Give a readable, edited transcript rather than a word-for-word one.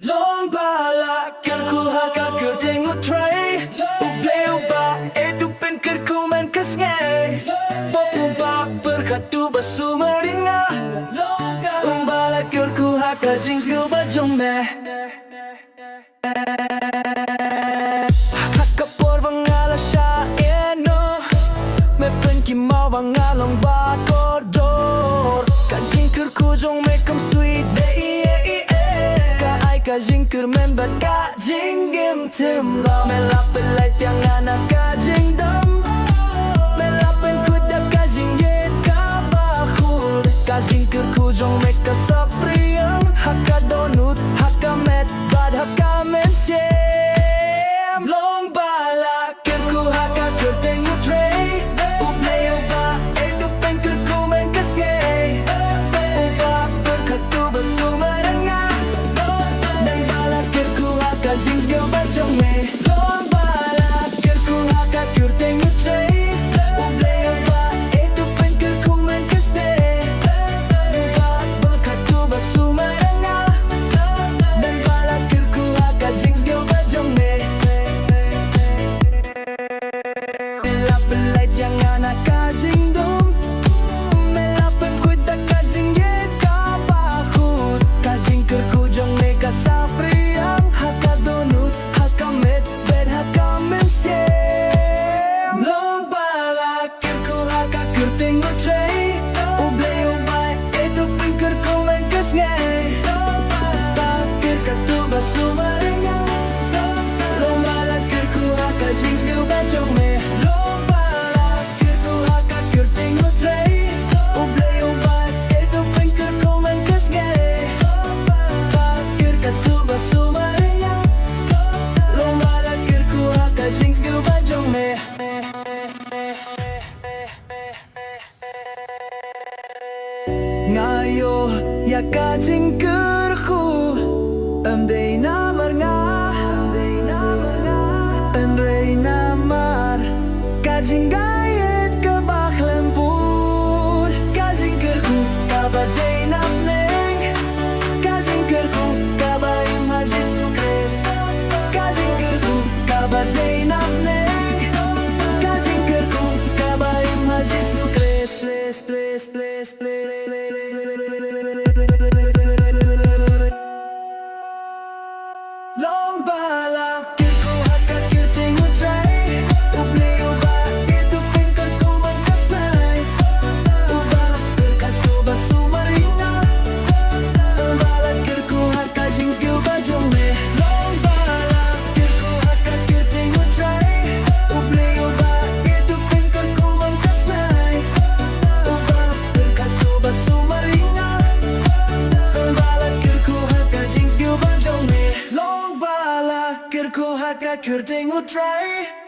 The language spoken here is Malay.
Long bala kerku haka kertengu tray Ubleu ba edu pen kerku men kesngai Popu ba berkatu basu meringa Umbala kerku haka jings gu bajong me Haka por vangala sha eno Me pen ki mau vangalong ba kodor Kajing kerku jong me kam sweet day Kajing kermen bat kajing gem tim lo Melapin light yang anak kajing dam Melapin kudap kajing yet kabahur Kajing kerkujong meka sapriang Haka donut, haka met, bad haka men siem Long bala kerku haka kertengu tray Uplay uba, edu pen kerku men kasgay Uba berkatu basumaranga Kajing skill bajong me Long bala kerku haka kertengu tray Ublay uba edu pen kerku men kasne Uba berkatu basu maranga Dan bala kerku haka jing skill bajong me Melapin light yang anak kajing dum Melapin kuda kajing yet kabahut Kajing kerku jong me kasapri Haka donut, haka met, bed haka men siem Long bala kerku haka kertengu tray Ublay ubay, edu pen kerku men kasngay Uba kerkatu basu maringa Long bala kerku haka jings gu bajong me Long bala kerku haka kertengu tray Ublay ubay, edu pen kerku men kasngay Uba kerkatu basu maringa Kajing skill bajong me Ngayo ya kajing kerku Day namar nga Enrey namar Kajing gayet kebak lempur Kajing kerku kabaday namneng Kajing kerku kabayim haji sukres Kajing kerku kabaday Long bala kerku haka kertengu tray Ublay uba edu pen kerku men kasnay Uba berkatu basu maringa Bala kerku haka jing skill bajong me Long bala kerku haka kertengu tray Ublay uba edu pen kerku men kasnay Uba berkatu basu maringa Bala kerku haka jing skill bajong me Kerku haka kertengu tray